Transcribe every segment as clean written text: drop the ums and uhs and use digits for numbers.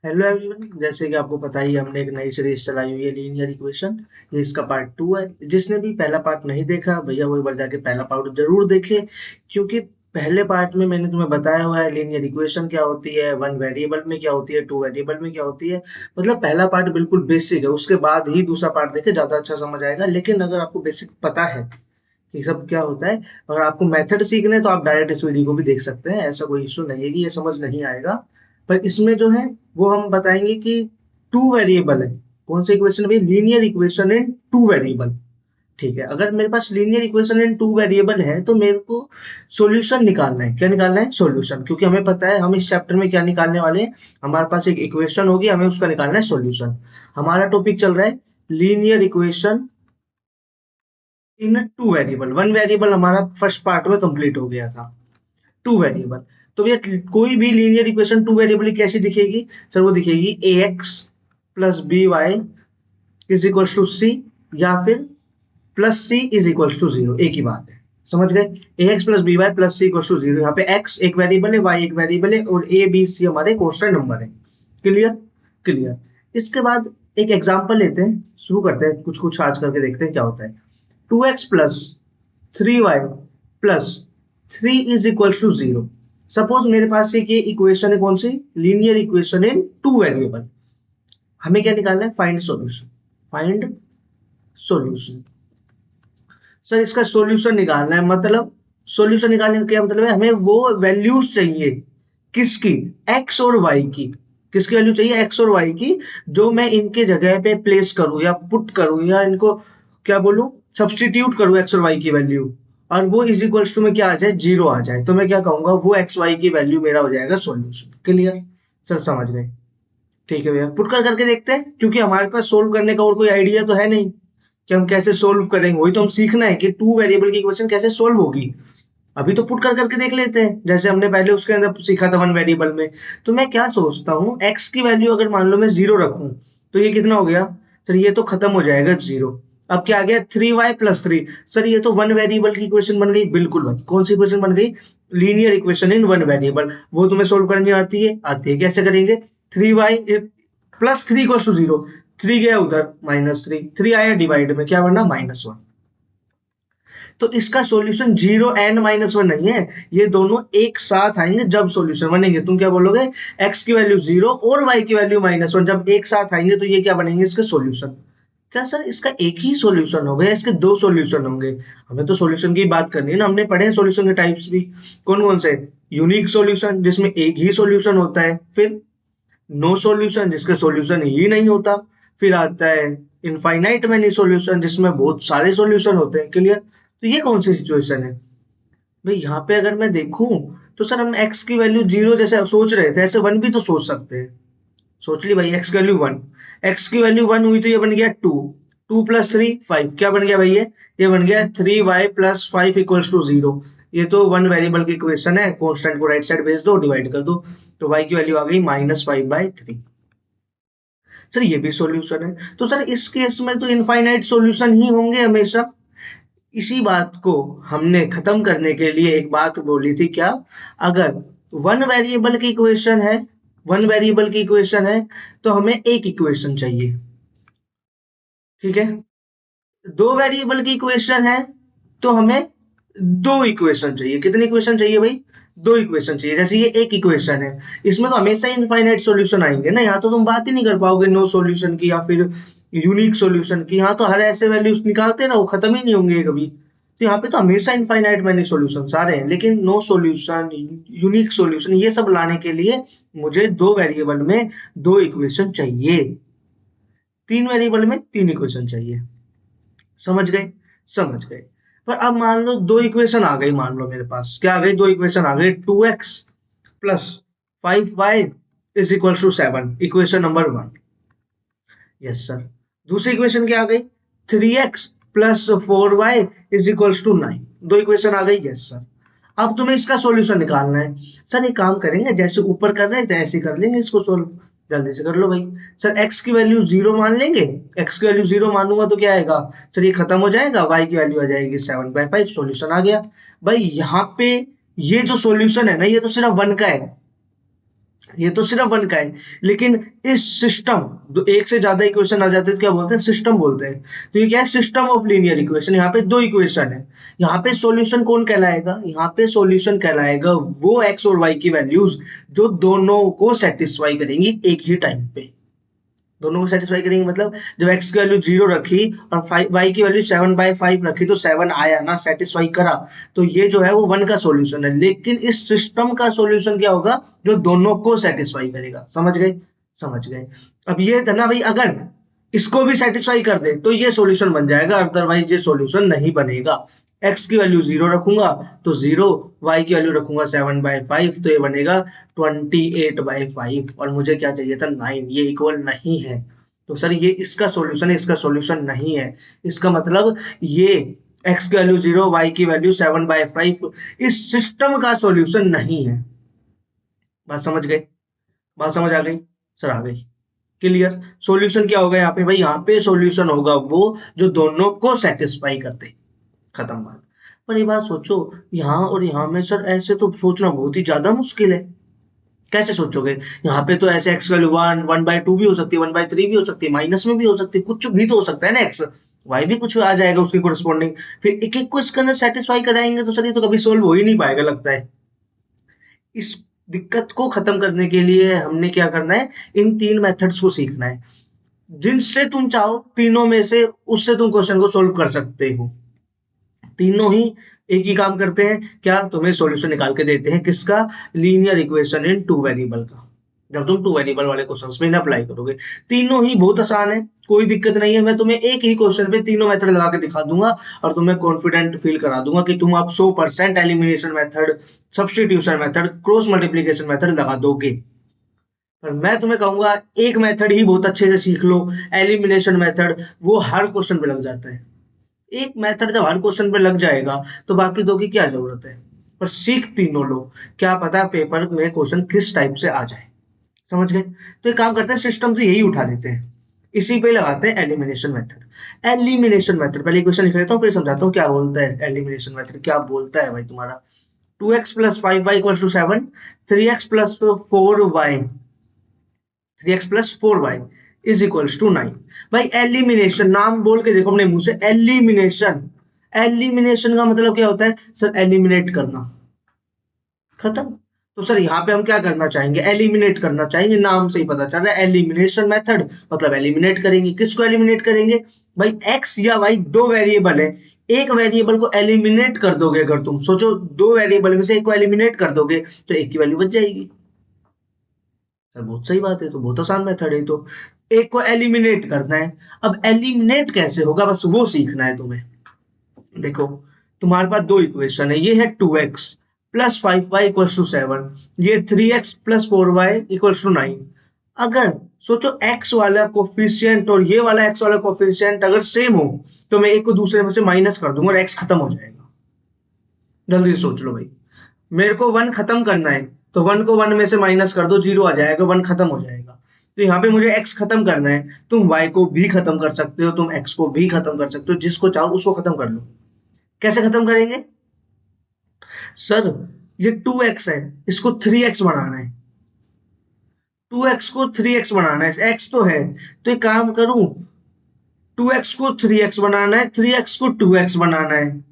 Hello everyone, जैसे कि आपको पता ही है, हमने एक नई सीरीज चलाई हुई है लीनियर इक्वेशन। ये इसका पार्ट 2 है। जिसने भी पहला पार्ट नहीं देखा भैया वो एक बार जाके पहला पार्ट जरूर देखे, क्योंकि पहले पार्ट में मैंने तुम्हें बताया हुआ है लीनियर इक्वेशन क्या होती है, वन वेरिएबल में क्या होती है, टू वेरिएबल में क्या होती है। मतलब पहला पार्ट बिल्कुल बेसिक है, उसके बाद ही दूसरा पार्ट देखे ज्यादा अच्छा समझ आएगा। लेकिन अगर आपको बेसिक पता है कि सब क्या होता है और आपको मेथड सीखने हैं, तो आप डायरेक्ट इस वीडियो को भी देख सकते हैं। ऐसा कोई इश्यू नहीं है कि ये समझ नहीं आएगा। पर इसमें जो है वो हम बताएंगे कि टू वेरिएबल है। कौन सी इक्वेशन है? Linear equation in two variable. ठीक है, अगर मेरे पास linear equation in two variable है तो मेरे को सॉल्यूशन निकालना है। क्या निकालना है? सॉल्यूशन। क्योंकि हमें पता है हम इस चैप्टर में क्या निकालने वाले हैं। हमारे पास एक इक्वेशन होगी, हमें उसका निकालना है सॉल्यूशन। हमारा टॉपिक चल रहा है linear equation in two variable. One variable हमारा फर्स्ट पार्ट में कंप्लीट हो गया था। टू वेरिएबल, तो भैया कोई भी लीनियर इक्वेशन टू वेरिएबल कैसी दिखेगी? सर वो दिखेगी a x plus b y is equal to c, या फिर plus c is equal to zero. एक ही बात है, समझ गए? A x plus b y plus c equal to zero. यहाँ पे एक्स एक वेरिएबल है, वाई एक वेरिएबल है, और ए बी सी हमारे कॉन्स्टेंट नंबर है। क्लियर? क्लियर। इसके बाद एक एग्जांपल लेते हैं, शुरू करते हैं, कुछ कुछ आज करके देखते हैं क्या होता है। Two x plus three y plus three is equal to zero. Suppose मेरे पास एक ये इक्वेशन है, कौन सी? Linear equation in two variable. हमें क्या निकालना है? Find solution. Find solution. Sir इसका सॉल्यूशन निकालना है, मतलब सॉल्यूशन निकालने का क्या मतलब है? हमें वो वैल्यूज चाहिए। किसकी? एक्स और वाई की। किसकी वैल्यू चाहिए? एक्स और वाई की, जो मैं इनके जगह पे प्लेस करूं या पुट करूं या इनको क्या बोलूं, सब्सटीट्यूट करूं एक्स और वाई की वैल्यू, और वो इज इक्वल्स टू में क्या आ जाए? जीरो आ जाए, तो मैं क्या कहूंगा? वो एक्स वाई की वैल्यू मेरा हो जाएगा सॉल्यूशन। क्लियर? सर समझ गए? ठीक है भैया, पुट कर करके देखते हैं, क्योंकि हमारे पास सोल्व करने का और कोई आइडिया तो है नहीं कि हम कैसे सोल्व करेंगे। वही तो हम सीखना है कि टू वेरिएबल की इक्वेशन कैसे सोल्व होगी। अभी तो पुट कर करके देख लेते हैं, जैसे हमने पहले उसके अंदर सीखा था वन वेरिएबल में। तो मैं क्या सोचता हूँ, एक्स की वैल्यू अगर मान लो मैं जीरो रखूं, तो ये कितना हो गया? सर ये तो खत्म हो जाएगा जीरो। अब क्या आ गया? Three y plus three. Sir ये तो वन वेरिएबल की इक्वेशन बन गई। बिल्कुल भाई, कौन सी इक्वेशन बन गई? Linear equation in one variable. वो तुम्हें सोल्व करनी आती है? आती है। कैसे करेंगे? Three y plus three equal to zero. Three गया उधर, माइनस थ्री। थ्री आया डिवाइड में, क्या बनना? Minus one. तो इसका solution zero and minus one नहीं है, ये दोनों एक साथ आएंगे जब सॉल्यूशन बनेंगे। तुम क्या बोलोगे? एक्स की वैल्यू जीरो और वाई की वैल्यू माइनस वन जब एक साथ आएंगे तो ये क्या बनेंगे? इसके सॉल्यूशन। क्या सर इसका एक ही सॉल्यूशन होगा या इसके दो सॉल्यूशन होंगे? हमें तो सॉल्यूशन की बात करनी है ना। हमने पढ़े हैं सॉल्यूशन के टाइप्स भी। कौन कौन से? यूनिक सॉल्यूशन, जिसमें एक ही सॉल्यूशन होता है। फिर नो सॉल्यूशन, जिसका सॉल्यूशन ही नहीं होता। फिर आता है इनफाइनाइट मैनी सॉल्यूशन, जिसमें बहुत सारे सॉल्यूशन होते हैं। क्लियर? तो ये कौन सी सिचुएशन है भाई? यहाँ पे अगर मैं देखूं तो सर हम x की वैल्यू जीरो जैसे सोच रहे थे, ऐसे वन भी तो सोच सकते हैं। सोच ली भाई, x की वैल्यू वन। x की वैल्यू वन हुई तो ये बन गया two. Two plus three five. क्या बन गया भाई? ये बन गया three y plus five equals to zero. ये तो वन वेरिएबल की इक्वेशन है, कॉन्स्टेंट को राइट साइड भेज दो, डिवाइड कर दो, तो y की वैल्यू आ गई minus five by three. Sir ये भी सॉल्यूशन है। तो सर इस केस में तो इनफाइनाइट सॉल्यूशन ही होंगे हमेशा। इसी बात को हमने खत्म करने के लिए एक बात बोली थी, क्या? अगर वन वेरिएबल की इक्वेशन है, वन वेरिएबल की इक्वेशन है, तो हमें एक इक्वेशन चाहिए। ठीक है? दो वेरिएबल की इक्वेशन है तो हमें दो इक्वेशन चाहिए। कितनी इक्वेशन चाहिए भाई? दो इक्वेशन चाहिए। जैसे ये एक इक्वेशन है, इसमें तो हमेशा इनफाइनाइट सॉल्यूशन आएंगे ना। यहाँ तो तुम बात ही नहीं कर पाओगे नो सॉल्यूशन की या फिर यूनिक सॉल्यूशन की। यहाँ तो हर ऐसे वैल्यूज निकालते हैं ना, वो खत्म ही नहीं होंगे कभी। तो यहाँ पे तो हमेशा इनफाइनाइट मैनी सॉल्यूशन सारे हैं। लेकिन नो सॉल्यूशन, यूनिक सॉल्यूशन, ये सब लाने के लिए मुझे दो वेरिएबल में दो इक्वेशन चाहिए, तीन वेरिएबल में तीन इक्वेशन चाहिए। समझ गए? समझ गए। पर अब मान लो दो इक्वेशन आ गई, मान लो मेरे पास क्या आ गई? दो इक्वेशन आ गई। Two x plus five y is equal to seven, equation number one. Yes sir. दूसरी इक्वेशन क्या आ गई? Three x plus four y is equal to nine. दो इक्वेशन आ गई। Yes sir. अब तुम्हें इसका सॉल्यूशन निकालना है। सर एक काम करेंगे, जैसे ऊपर कर रहे थे ऐसे ही कर लेंगे इसको सोल्व। जल्दी से कर लो भाई। सर x की वैल्यू जीरो मान लेंगे। x की वैल्यू जीरो मानूंगा तो क्या आएगा? सर ये खत्म हो जाएगा, y की वैल्यू आ जाएगी सेवन बाई फाइव। सोल्यूशन आ गया भाई। यहाँ पे ये जो सॉल्यूशन है ना, ये तो सिर्फ वन का है। ये तो सिर्फ वन का है, लेकिन इस सिस्टम, जो एक से ज्यादा इक्वेशन आ जाते हैं तो क्या बोलते हैं, सिस्टम बोलते हैं। तो ये क्या है, सिस्टम ऑफ लीनियर इक्वेशन। यहाँ पे दो इक्वेशन है, यहाँ पे सॉल्यूशन कौन कहलाएगा, यहाँ पे सॉल्यूशन कहलाएगा वो एक्स और वाई की वैल्यूज जो दोनों को सेटिस्फाई करेंगी एक ही टाइम पे। दोनों को सेटिस्फाई करेंगे मतलब जब x की वैल्यू 0 रखी और y की वैल्यू 7/5 रखी तो 7 आया ना, सेटिस्फाई करा, तो ये जो है वो वन का सॉल्यूशन है। लेकिन इस सिस्टम का सॉल्यूशन क्या होगा, जो दोनों को सेटिस्फाई करेगा। समझ गए, समझ गए। अब ये था ना भाई, अगर इसको भी सेटिस्फाई कर दे तो ये सॉल्यूशन बन जाएगा, अदरवाइज ये सॉल्यूशन नहीं बनेगा। x की वैल्यू 0 रखूंगा तो 0, y की वैल्यू रखूंगा 7/5 तो ये बनेगा 28/5, और मुझे क्या चाहिए था 9, ये इक्वल नहीं है। तो सर ये इसका सॉल्यूशन है, इसका सॉल्यूशन नहीं है। इसका मतलब ये x की वैल्यू 0, y की वैल्यू 7/5 इस सिस्टम का सॉल्यूशन नहीं है। बात समझ गए, बात समझ आ गई सर, आ गई, क्लियर। सॉल्यूशन क्या होगा यहाँ पे भाई, यहाँ पे सॉल्यूशन होगा वो जो दोनों को सेटिस्फाई करते। खत्म बात। पर ये बात सोचो, यहाँ और यहाँ में सर ऐसे तो सोचना बहुत ही ज्यादा मुश्किल है। कैसे सोचोगे, यहाँ पे तो ऐसे एक्स वैल्यू 1/2 भी हो सकती है, 1/3 भी हो सकती है, माइनस में भी हो सकती है, कुछ भी तो हो सकता है ना, एक्स वाई भी कुछ आ जाएगा उसके कोरस्पॉन्डिंग। फिर एक एक को इसके अंदर सेटिस्फाई कराएंगे तो सर ये तो कभी सोल्व हो ही नहीं पाएगा लगता है। इस दिक्कत को खत्म करने के लिए हमने क्या करना है, इन तीन मेथड्स को सीखना है, जिनसे तुम चाहो तीनों में से उससे तुम क्वेश्चन को सोल्व कर सकते हो। तीनों ही एक ही काम करते हैं, क्या, तुम्हें सॉल्यूशन निकाल के देते हैं किसका, linear equation in two variable का। जब तुम टू वेरिएबल वाले क्वेश्चंस में अप्लाई करोगे, तीनों ही बहुत आसान है, कोई दिक्कत नहीं है। मैं तुम्हें एक ही क्वेश्चन पे तीनों मेथड लगा के दिखा दूंगा और तुम्हें कॉन्फिडेंट फील करा दूंगा कि तुम अब 100% elimination method, substitution method, cross multiplication method लगा दोगे। पर मैं तुम्हें कहूंगा एक मेथड ही बहुत अच्छे से सीख लो, एलिमिनेशन मेथड, वो हर क्वेश्चन पे लग जाता है। एक मेथड जब हर क्वेश्चन पे लग जाएगा तो बाकी दो की क्या जरूरत है। पर सीख तीनों लो, क्या पता पेपर में क्वेश्चन किस टाइप से आ जाए। समझ गए। तो एक काम करते हैं, सिस्टम से यही उठा लेते हैं, इसी पे लगाते हैं एलिमिनेशन मेथड। एलिमिनेशन मेथड, पहले क्वेश्चन लिख लेता हूँ फिर समझाता हूँ क्या बोलता है एलिमिनेशन मेथड। क्या बोलता है भाई तुम्हारा, 2x + 5y = 7, 3x + 4y, 9 भाई। एलिमिनेशन, नाम बोल के देखो अपने मुंह से, एलिमिनेशन। एलिमिनेशन का मतलब क्या होता है सर, एलिमिनेट करना, खत्म। तो सर यहाँ पे हम क्या करना चाहेंगे, एलिमिनेट करना चाहेंगे, नाम से ही पता चल रहा है एलिमिनेशन मेथड मतलब एलिमिनेट करेंगे। किसको एलिमिनेट करेंगे भाई, एक्स या वाई दो वेरिएबल है, एक वेरिएबल को एलिमिनेट कर दोगे, अगर तुम सोचो दो वेरिएबल में से एक को एलिमिनेट कर दोगे तो एक की वैल्यू बच जाएगी। सर बहुत सही बात है, तो बहुत आसान मेथड है। तो एक को एलिमिनेट करना है, अब एलिमिनेट कैसे होगा बस वो सीखना है तुम्हें। देखो तुम्हारे पास दो इक्वेशन है, ये है 2x + 5y = 7, ये 3x + 4y = 9। अगर सोचो x वाला कोफिशिएंट और ये वाला x वाला कोफिशिएंट अगर सेम हो तो मैं एक को दूसरे में से माइनस कर दूंगा और x खत्म हो जाएगा। जल्दी सोच लो भाई, मेरे को वन खत्म करना है तो वन को वन में से माइनस कर दो, 0 आ जाएगा, वन खत्म हो जाएगा। तो यहाँ पे मुझे x खत्म करना है, तुम y को भी खत्म कर सकते हो, तुम x को भी खत्म कर सकते हो, जिसको चाहो उसको खत्म कर लो। कैसे खत्म करेंगे सर, ये 2x है, इसको 3x बनाना है, 2x को 3x बनाना है, x तो है, तो एक काम करूं, 2x को 3x बनाना है, 3x को 2x बनाना है,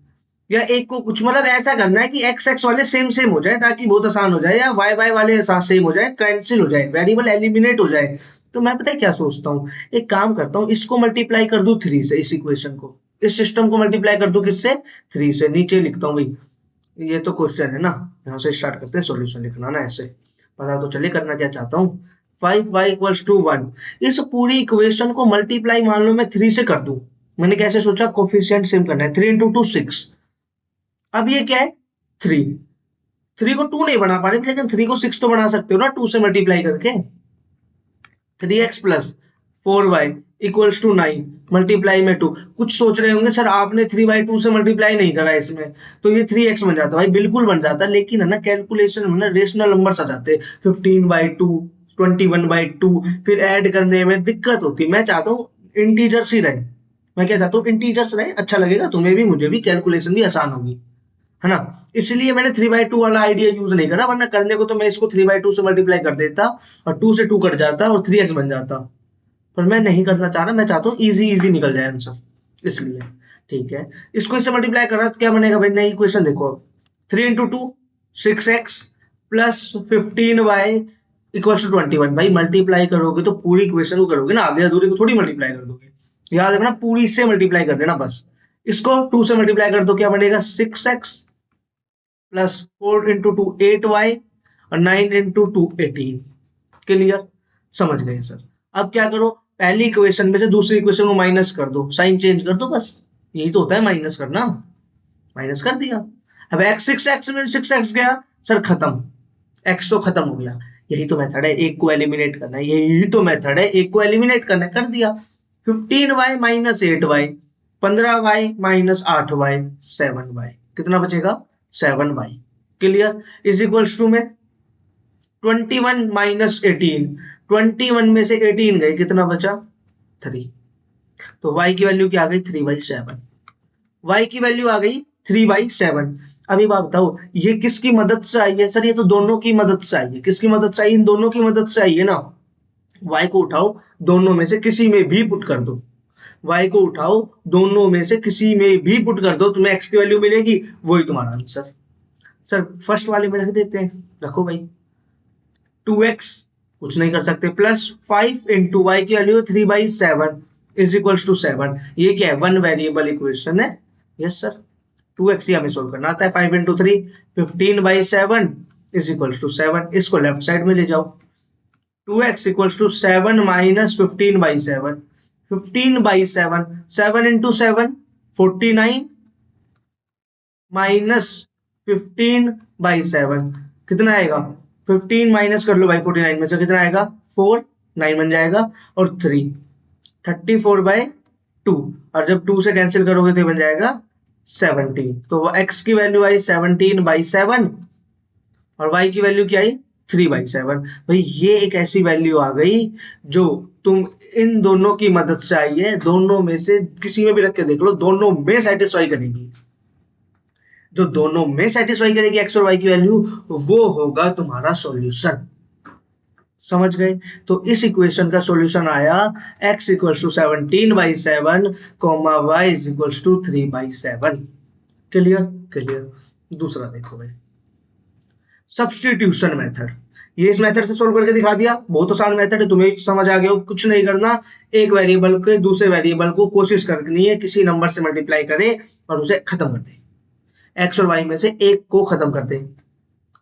या एक को कुछ मतलब ऐसा करना है कि एक्स एक्स वाले सेम सेम हो जाए ताकि बहुत आसान हो जाए, या वाई वाई वाले साथ सेम हो जाए, कैंसिल हो जाए, वेरिएबल एलिमिनेट हो जाए। तो मैं पता है क्या सोचता हूँ, एक काम करता हूँ, इसको मल्टीप्लाई कर दूं 3 से, इस इक्वेशन को, इस सिस्टम को मल्टीप्लाई कर दूं किससे, 3 से। नीचे लिखता हूँ भाई, ये तो क्वेश्चन है ना, यहाँ से स्टार्ट करते हैं सॉल्यूशन लिखना ना, ऐसे पता तो चले करना क्या चाहता हूँ। 5y = 1, इस पूरी इक्वेशन को मल्टीप्लाई मान लो मैं 3 से कर दूं। मैंने कैसे सोचा, कोफिशिएंट सेम करना है, 3 × 2 = 6। अब ये क्या है, 3 को 2 नहीं बना पा रहे, लेकिन 3 को 6 तो बना सकते हो ना 2 से मल्टीप्लाई करके। 3x + 4y = 9, मल्टीप्लाई में 2। कुछ सोच रहे होंगे सर आपने 3/2 से मल्टीप्लाई नहीं करा इसमें, तो ये 3x बन जाता। भाई बिल्कुल बन जाता, लेकिन है ना कैलकुलेशन में ना रेशनल नंबर्स आ जाते, 15/2, 21/2, फिर ऐड करने में दिक्कत होती। मैं चाहता हूँ इंटीजर्स ही रहे, मैं क्या चाहता हूँ इंटीजर्स रहे, अच्छा लगेगा तुम्हें भी मुझे भी, कैलकुलेशन भी आसान होगी। है ना। इसलिए मैंने 3/2 वाला आइडिया यूज नहीं करा, वरना करने को तो मैं इसको 3/2 से मल्टीप्लाई कर देता और 2 से 2 कट जाता और 3x बन जाता, पर मैं नहीं करना चाह रहा, मैं चाहता हूँ इजी इजी निकल जाए आंसर, इसलिए। ठीक है, इसको इससे मल्टीप्लाई कर रहा तो क्या बनेगा भाई, नई इक्वेशन देखो अब। 3 × 2 6x plus 15y equals to 21। भाई मल्टीप्लाई करोगे तो पूरी इक्वेशन को करोगे ना, आधे अधूरे को थोड़ी मल्टीप्लाई कर दोगे। याद रखना पूरी से मल्टीप्लाई कर देना बस। इसको 2 से मल्टीप्लाई कर दो, क्या बनेगा 6x प्लस 4 × 2 8y और 9 × 2 18। क्लियर, समझ गए सर। अब क्या करो, पहली इक्वेशन में से दूसरी इक्वेशन को माइनस कर दो, साइन चेंज कर दो बस, यही तो होता है माइनस करना। माइनस कर दिया। अब x 6x में 6x गया सर, खत्म, x तो खत्म हो गया। यही तो मेथड है, एक को एलिमिनेट करना है, यही तो मेथड है, एक को एलिमिनेट करना है, कर दिया। 15y minus 8y, 15y minus 8y 7y, कितना बचेगा 7y। Clear, is equals to में 21 माइनस 18, 21 में से 18 गए, कितना बचा 3। तो y की वैल्यू क्या आ गई 3/7, y की वैल्यू आ गई 3/7। अभी बात बताओ ये किसकी मदद से आई है सर, ये तो दोनों की मदद से आई है। किसकी मदद से आई, इन दोनों की मदद से आई है ना। y को उठाओ, दोनों में से किसी में भी पुट कर दो, y को उठाओ दोनों में से किसी में भी पुट कर दो, तुम्हें x की वैल्यू मिलेगी, वही तुम्हारा आंसर। सर फर्स्ट वाले में रख देते हैं, रखो भाई। 2x कुछ नहीं कर सकते, प्लस 5 × y की वैल्यू 3/7 इज इक्वल्स टू 7। ये क्या है, वन वेरिएबल इक्वेशन है। यस सर, 2x ही हमें सोल्व करना आता है। 5 × 3 15/7 इज इक्वल्स टू 7। इसको लेफ्ट साइड में ले जाओ, 2x equals to 7 minus 15/7, 15/7, 7 × 7 49 minus 15/7 कितना आएगा, 15 माइनस कर लो भाई 49 में से, कितना आएगा 4, 9 बन जाएगा, और 3 34/2, और जब 2 से कैंसिल करोगे तो बन जाएगा 17। तो x की वैल्यू आई 17/7 और y की वैल्यू क्या आई 3/7। भाई ये एक ऐसी वैल्यू आ गई जो तुम इन दोनों की मदद से आई है, दोनों में से किसी में भी रख के देख लो, दोनों में सेटिस्फाई करेगी। जो दोनों में सेटिस्फाई करेगी x और y की वैल्यू, वो होगा तुम्हारा सॉल्यूशन। समझ गए। तो इस इक्वेशन का सॉल्यूशन आया x equals to 17/7 comma y equals to 3/7। Clear, clear. दूसरा देखो भाई, सब्स्टिट्यूशन मेथड। ये इस मेथड से सोल्व करके दिखा दिया, बहुत आसान मेथड है, तुम्हें समझ आ गया हो। कुछ नहीं करना, एक वेरिएबल के दूसरे वेरिएबल को कोशिश करनी है किसी नंबर से मल्टीप्लाई करे और उसे खत्म कर दे, एक्स और वाई में से एक को खत्म कर दे,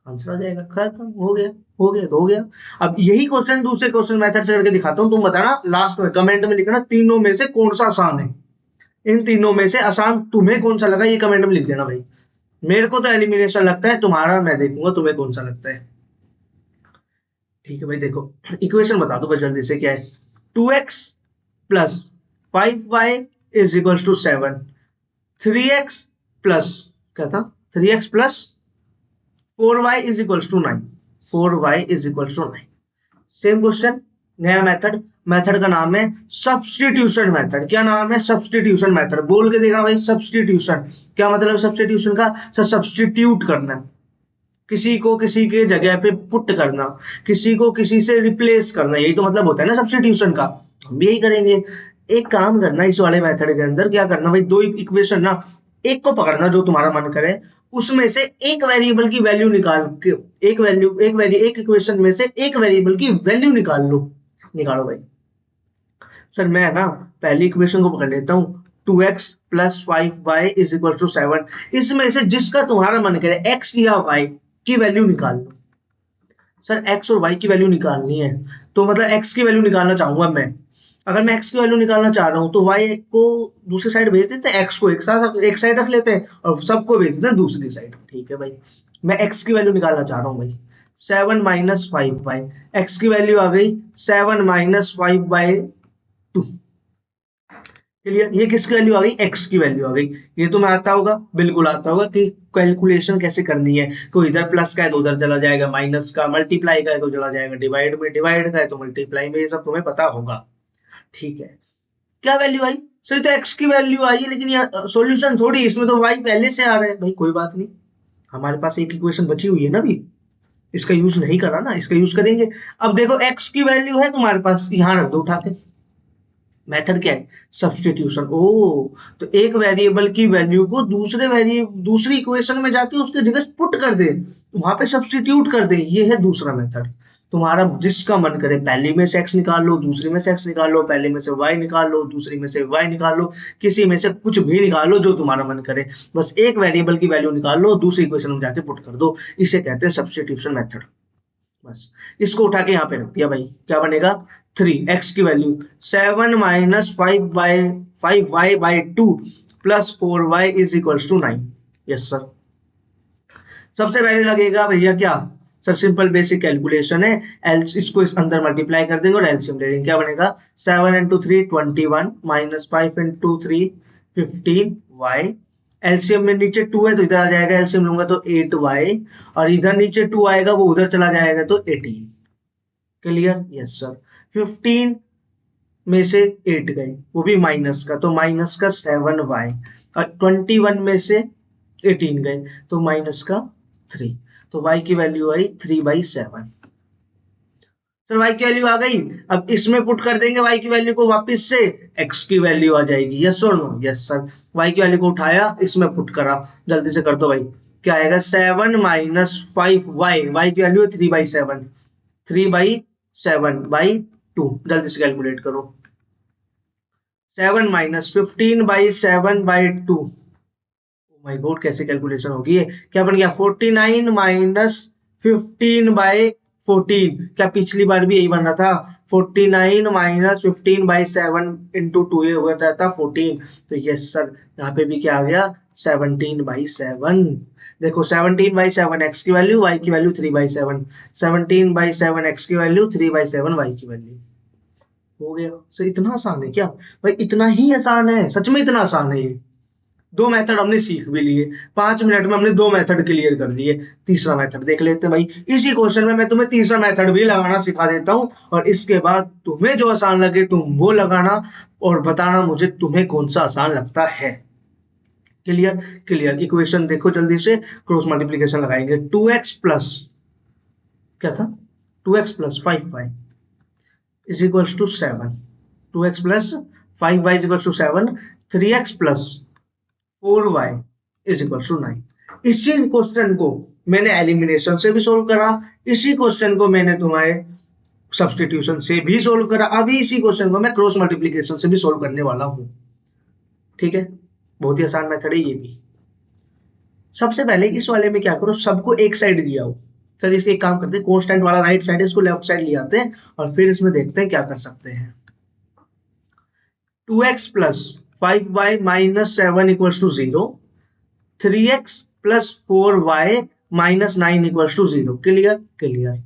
आंसर आ जाएगा, खत्म हो गया, हो गया तो हो गया। अब यही क्वेश्चन दूसरे क्वेश्चन मेथड से करके दिखाता हूँ, तुम बताना लास्ट में कमेंट में लिखना तीनों में से कौन सा आसान है। इन तीनों में से आसान तुम्हें कौन सा लगा, ये कमेंट में लिख देना भाई। मेरे को तो एलिमिनेशन लगता है, तुम्हारा मैं देखूंगा तुम्हें कौन सा लगता है। ठीक है भाई, देखो इक्वेशन बता दो बस जल्दी से, क्या है 2x plus 5y is equals to 7, 3x plus क्या था 3x plus 4y is equals to 9, 4y is equals to 9। Same question, नया मेथड, मेथड का नाम है सब्स्टिट्यूशन मेथड। क्या नाम है, सब्स्टिट्यूशन मेथड। बोल के देखना भाई, सब्स्टिट्यूशन क्या मतलब, सब्स्टिट्यूशन का सब्स्टिट्यूट करना, किसी को किसी के जगह पे पुट करना, किसी को किसी से रिप्लेस करना, यही तो मतलब होता है ना सब्स्टिट्यूशन का। हम भी यही करेंगे। एक काम करना, इस वाले मेथड के अंदर क्या करना भाई, दो इक्वेशन ना, एक को पकड़ना जो तुम्हारा मन करे, उसमें से एक वेरिएबल की वैल्यू निकाल के, एक इक्वेशन में से एक वेरिएबल की वैल्यू निकाल लो। निकालो भाई। सर मैं ना पहली इक्वेशन को पकड़ लेता हूँ, 2x plus 5y is equal to 7। इसमें से जिसका तुम्हारा मन करे x या y की वैल्यू निकाल लो। सर x और y की वैल्यू निकालनी है, तो मतलब x की वैल्यू निकालना चाहूंगा मैं। अगर मैं x की वैल्यू निकालना चाह रहा हूं तो y को दूसरी साइड भेज देते हैं, x को एक साथ एक साइड रख लेते हैं और सबको भेज देते हैं दूसरी साइड। ठीक है भाई, मैं x की वैल्यू निकालना चाह रहा हूँ भाई। 7 माइनस 5y, x की वैल्यू आ गई 7 माइनस 5/2। क्लियर, ये किसकी वैल्यू आ गई, x की वैल्यू आ गई। ये तुम्हें आता होगा, बिल्कुल आता होगा कि कैलकुलेशन कैसे करनी है। कोई इधर प्लस का है तो उधर चला जाएगा, माइनस का, मल्टीप्लाई का है तो चला जाएगा डिवाइड में, डिवाइड का है तो मल्टीप्लाई में, ये सब तुम्हें पता होगा। ठीक है, क्या वैल्यू आई सर, तो x की वैल्यू आई है, लेकिन ये सॉल्यूशन थोड़ी, इसमें तो y पहले से आ रहा है भाई। कोई बात नहीं, हमारे पास एक इक्वेशन बची हुई है ना अभी, इसका यूज नहीं करा ना, इसका यूज करेंगे। अब देखो x की वैल्यू है तुम्हारे पास, यहां रख दो उठा के। मेथड क्या है? सब्स्टिट्यूशन। ओ, तो एक वेरिएबल की वैल्यू को दूसरी इक्वेशन में जाके उसके जगह पुट कर दे, वहां पे सब्स्टिट्यूट कर दे, ये है दूसरा मेथड। तुम्हारा जिसका मन करे पहली में से x निकाल लो, दूसरी में से x निकाल लो, पहले में से y निकाल लो, दूसरी में से y निकाल लो, किसी में से कुछ भी निकाल लो जो तुम्हारा मन करे, बस एक वेरिएबल की वैल्यू निकाल लो, दूसरी इक्वेशन में जाके पुट कर दो, इसे कहते हैं सब्स्टिट्यूशन मेथड। बस इसको उठा के यहाँ पे रख दिया भाई, क्या बनेगा? 3x की value 7 minus 5y/2 plus 4y is equals to 9। Yes sir. सबसे पहले लगेगा भैया क्या? सर सिंपल बेसिक कैलकुलेशन है, इसको इस अंदर मल्टीप्लाई कर देंगे और एलसीएम ले लेंगे। क्या बनेगा? 7 into 3 21 minus 5 into 3 15y। LCM में नीचे 2 है तो इधर आ जाएगा, एलसीएम लूंगा तो 8y, और इधर नीचे 2 आएगा वो उधर चला जाएगा तो 18। क्लियर? Yes sir. 15 में से 8 गए, वो भी माइनस का, तो माइनस का 7y, और 21 में से 18 गए तो माइनस का 3, तो y की वैल्यू आई 3/7। सर y की वैल्यू आ गई, अब इसमें पुट कर देंगे y की वैल्यू को वापस से, x की वैल्यू आ जाएगी। यस और नो? Yes sir. y की वैल्यू को उठाया, इसमें पुट करा, जल्दी से कर दो भाई। क्या आएगा? 7 माइनस 5y, y की वैल्यू है 3/7, 3/7/2, जल्दी से कैलकुलेट करो। 7 माइनस 15/7/2, माय गॉड कैसे कैलकुलेशन होगी ये? क्या बन गया? 49 माइनस 15/14, क्या पिछली बार भी यही बन रहा था? 49 माइनस 15/7 इंटू 2, ये हुआ था 14, तो यस सर, यहाँ पे भी क्या आ गया? 17/7। देखो 17/7 x की वैल्यू, y की वैल्यू 3/7, 17/7 x की वैल्यू, 3/7 y की वैल्यू। हो गया सर। इतना आसान है क्या भाई? इतना ही आसान है, सच में इतना आसान है ये। दो मेथड हमने सीख भी लिए, 5 मिनट में हमने दो मेथड क्लियर कर लिए। तीसरा मेथड देख लेते हैं भाई। इसी क्वेश्चन में मैं तुम्हें तीसरा मेथड भी लगाना सिखा देता हूं, और इसके बाद तुम्हें जो आसान लगे तुम वो लगाना, और बताना मुझे तुम्हें कौन सा आसान लगता है। क्लियर? क्लियर। इक्वेशन देखो जल्दी से, क्रॉस मल्टीप्लीकेशन लगाएंगे। 2x प्लस क्या था? 2x plus 5y is equals to 7, 2x plus 5y is equals to 7, 3x plus 4y is equal to 9। इसी क्वेश्चन को मैंने एलिमिनेशन से भी सोल्व करा, इसी क्वेश्चन को मैंने तुम्हारे सब्स्टिट्यूशन से भी सोल्व करा, अभी इसी क्वेश्चन को मैं क्रॉस मल्टीप्लिकेशन से भी सोल्व करने वाला हूं। ठीक है, बहुत ही आसान मेथड है ये भी। सबसे पहले इस वाले में क्या करो, सबको एक साइड दिया हो। सर इसके एक काम करते हैं, कांस्टेंट वाला राइट साइड है, इसको लेफ्ट साइड ले आते हैं, और फिर इसमें देखते हैं क्या कर सकते हैं। 2x plus 5y minus 7 equals to 0, 3x plus 4y minus 9 equals to 0। Clear? Clear.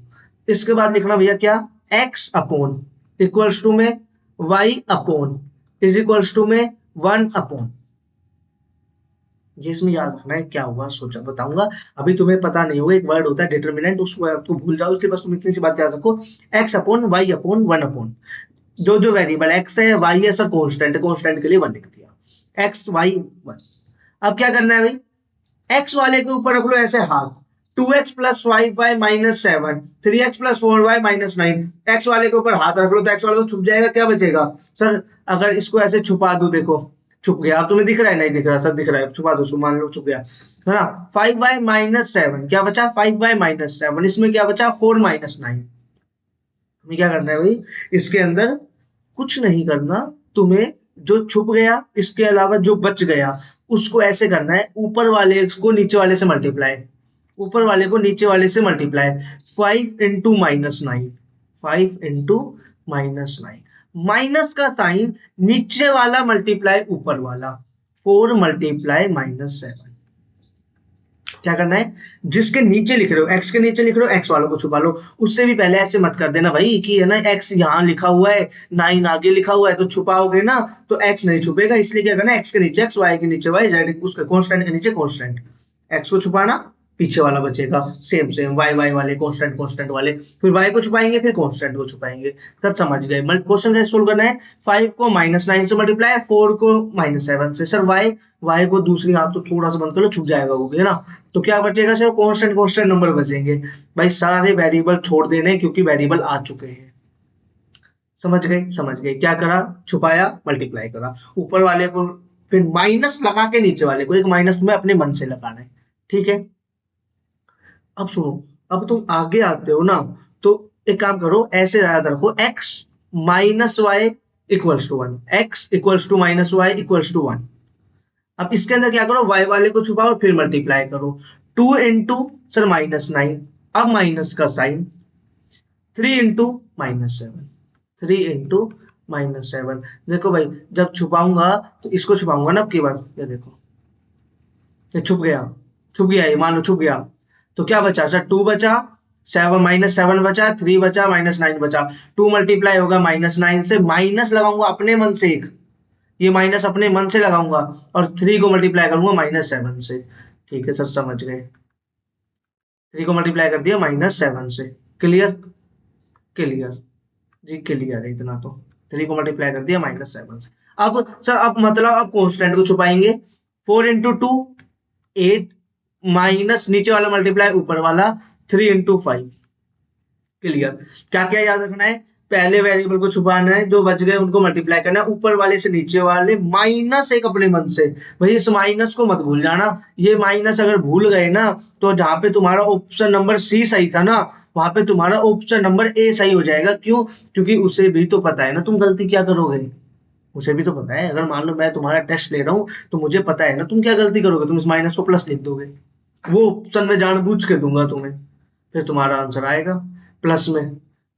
इसके बाद लिखना भैया क्या? x अपॉन इक्वल्स टू में y upon is equals to में 1 अपॉन। ये इसमें याद रखना है, क्या हुआ सोचा बताऊंगा, अभी तुम्हें पता नहीं होगा। एक वर्ड होता है डिटरमिनेंट, उसको आपको भूल जाओ, इसलिए बस तुम इतनी सी बात याद रखो, x upon y upon 1 upon. जो वेरिएबल x है y है, सर कांस्टेंट है, कांस्टेंट के लिए 1 लिख दिया, x y 1। अब क्या करना है भाई? x वाले के ऊपर रख लो ऐसे हाथ, 2x plus 5y minus 7, 3x plus 4y minus 9, x वाले के ऊपर हाथ रख लो तो x वाला तो छुप जाएगा, क्या बचेगा? सर अगर इसको ऐसे छुपा दो, देखो छुप गया। अब तुम्हें दिख रहा है? नहीं दिख रहा सर, दिख रहा है, छुपा दो उसको, मान लो छुप गया है ना। 5y माइनस 7 क्या बचा? 5y माइनस 7, इसमें क्या बचा? 4 माइनस 9। हमें क्या करना है भाई? इसके अंदर कुछ नहीं करना तुम्हें, जो छुप गया इसके अलावा जो बच गया उसको ऐसे करना है, ऊपर वाले को नीचे वाले से मल्टीप्लाई, ऊपर वाले को नीचे वाले से multiply. 5 into minus 9, 5 into minus 9, minus का साइन नीचे वाला मल्टीप्लाई ऊपर वाला, 4 मल्टीप्लाई माइनस 7। क्या करना है? जिसके नीचे लिख रहे हो, x के नीचे लिख रहे हो, x वालों को छुपा लो। उससे भी पहले ऐसे मत कर देना भाई कि है ना x यहाँ लिखा हुआ है, 9 आगे लिखा हुआ है, तो छुपाओगे ना तो x नहीं छुपेगा। इसलिए क्या करना है? x के नीचे x, y के नीचे y, z उसके कांस्टेंट के नीचे कांस्टेंट, x को छुपाना, पीछे वाला बचेगा सेम सेम, वाई वाई वाले कांस्टेंट कांस्टेंट वाले, फिर वाई को छुपाएंगे फिर कांस्टेंट को छुपाएंगे। सर समझ गए। क्वेश्चन कैसे सोल्व करना है, 5 को -9 से मल्टीप्लाई, 4 को -7 से। सर वाई, वाई को दूसरी हाथ तो थोड़ा सा बंद कर लो, छुप जाएगा वो भी, है ना। तो क्या बचेगा सर, कांस्टेंट कांस्टेंट नंबर बचेंगे। भाई सारे वेरिएबल छोड़ देने क्योंकि वेरिएबल आ चुके हैं। समझ गए, समझ गए। क्या करा, छुपाया, मल्टीप्लाई करा। ऊपर वाले को फिर माइनस लगा के नीचे वाले को एक माइनस तुम्हें अपने मन से लगाना है, ठीक है। अब सुनो, अब तुम आगे आते हो ना, तो एक काम करो, ऐसे याद रखो, x minus y equals to 1, x equals to minus y equals to 1। अब इसके अंदर क्या करो, y वाले को छुपाओ फिर मल्टीप्लाई करो। 2 इंटू सर -9, अब माइनस का साइन, 3 इंटू -7, 3 इंटू -7। देखो भाई, जब छुपाऊंगा तो इसको छुपाऊंगा ना, अब की बार ये देखो, ये छुप गया, छुप गया, ये मान लो छुप गया। तो क्या बचा सर, 2 बचा, 7 -7 बचा, 3 बचा, -9 बचा। 2 मल्टीप्लाई होगा -9 से, माइनस लगाऊंगा अपने मन से एक, ये माइनस अपने मन से लगाऊंगा, और 3 को मल्टीप्लाई करूंगा -7 से। ठीक है सर, समझ गए। 3 को मल्टीप्लाई कर दिया -7 से। क्लियर, क्लियर जी, क्लियर है इतना तो। 3 को मल्टीप्लाई कर दिया -7 से। अब सर, अब मतलब अब कांस्टेंट को छुपाएंगे। 4 इंटू 2 8, माइनस नीचे वाला मल्टीप्लाई ऊपर वाला, 3 इंटू 5। क्लियर। क्या क्या याद रखना है, पहले वेरिएबल को छुपाना है, जो बच गए उनको मल्टीप्लाई करना है, ऊपर वाले से नीचे वाले, माइनस एक अपने मन से। भाई इस माइनस को मत भूल जाना, ये माइनस अगर भूल गए ना, तो जहां पे तुम्हारा ऑप्शन नंबर सी सही था ना, वहां पे तुम्हारा ऑप्शन नंबर ए सही हो जाएगा। क्यों, क्योंकि उसे भी तो पता है ना तुम गलती क्या करोगे, उसे भी तो पता है। अगर मान लो मैं तुम्हारा टेस्ट ले रहा हूँ, तो मुझे पता है ना तुम क्या गलती करोगे, तुम इस माइनस को प्लस लिख दोगे, वो ऑप्शन में जानबूझ के दूंगा तुम्हें, फिर तुम्हारा आंसर आएगा प्लस में,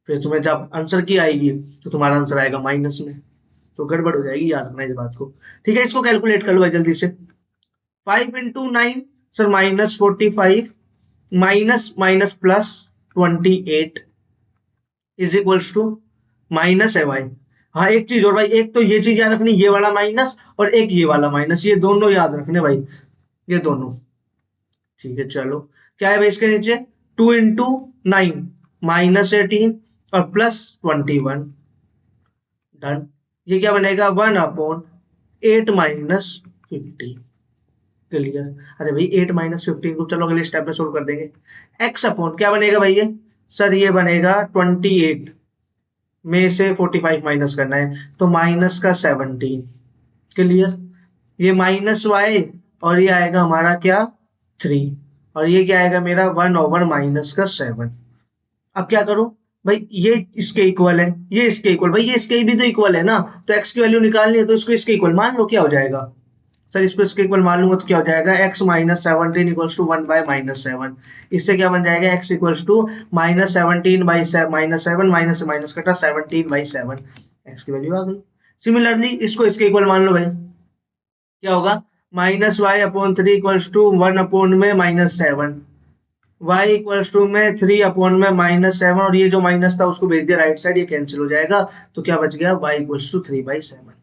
फिर तुम्हें जब आंसर की आएगी तो तुम्हारा आंसर आएगा माइनस में, तो गड़बड़ हो जाएगी, याद रखना इस बात को। ठीक है, इसको कैलकुलेट कर लो भाई जल्दी से। 5 into 9 sir -45, minus minus plus 28 is equals to minus है भाई। हाँ एक चीज और भाई, एक तो ये चीज याद रखनी, ये वाला माइनस, और एक ये वाला माइनस, ये दोनों याद रखने भाई, ये दोनों। ठीक है चलो, क्या है भाई इसके नीचे, 2 इंटू 9 -18 और +21। डन। ये क्या बनेगा, 1/8 -50। क्लियर। अरे भाई 8 -15 को चलो अगले स्टेप में सोल्व कर देंगे। x अपॉन क्या बनेगा भाई, ये सर ये बनेगा 28 में से 45 माइनस करना है, तो माइनस का 17। क्लियर। ये माइनस वाई, और ये आएगा हमारा क्या 3, और ये क्या आएगा मेरा 1/-7। अब क्या करूं भाई, ये इसके इक्वल है, ये इसके इक्वल, भाई ये इसके भी तो इक्वल है ना, तो x की वैल्यू निकालनी है, तो इसको इसके इक्वल मान लो, क्या हो जाएगा सर, इसको इसके इक्वल मान लूंगा तो क्या हो जाएगा, x -17 इक्वल्स टू 1/-7। इससे क्या बन जाएगा, x इक्वल्स टू -17/-7, माइनस से माइनस कटा 17/7, x की वैल्यू आ गई। सिमिलरली इसको इसके इक्वल मान लो भाई, क्या होगा, -y/3 इक्वल्स टू 1 में -7, y इक्वल्स टू में 3 में -7, और ये जो माइनस था उसको भेज दिया राइट साइड, ये कैंसिल हो जाएगा, तो क्या बच गया, y इक्वल्स टू 3/7।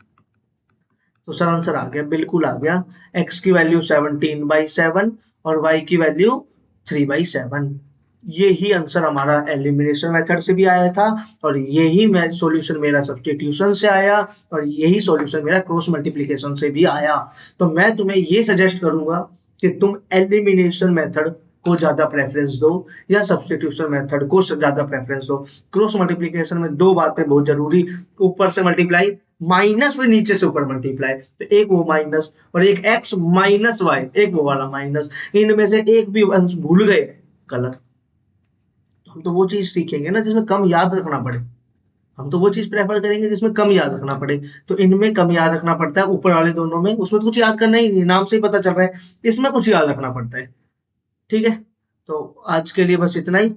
तो सर आंसर आ गया, बिल्कुल आ गया। x की वैल्यू 17/7 और y की वैल्यू 3/7। यही आंसर हमारा एलिमिनेशन मेथड से भी आया था, और यही सॉल्यूशन मेरा सब्स्टिट्यूशन से आया, और यही सॉल्यूशन मेरा क्रॉस मल्टीप्लिकेशन से भी आया। तो मैं तुम्हें ये सजेस्ट करूंगा कि तुम एलिमिनेशन मेथड को ज्यादा प्रेफरेंस दो, या सब्स्टिट्यूशन मेथड को ज्यादा प्रेफरेंस दो। क्रॉस मल्टीप्लिकेशन में दो बातें बहुत जरूरी, ऊपर से मल्टीप्लाई, माइनस फिर नीचे से ऊपर मल्टीप्लाई, तो एक वो माइनस, और एक x माइनस वाई, एक वो वाला माइनस, इनमें से एक भी अंश भूल गए गलत, हम तो वो चीज सीखेंगे ना जिसमें कम याद रखना पड़े, हम तो वो चीज प्रेफर करेंगे जिसमें कम याद रखना पड़े। तो इनमें कम याद रखना पड़ता है, ऊपर वाले दोनों में, उसमें तो कुछ याद करना ही नहीं, नाम से ही पता चल रहा है, इसमें कुछ याद रखना पड़ता है। ठीक है, तो आज के लिए बस इतना ही।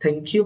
Thank you.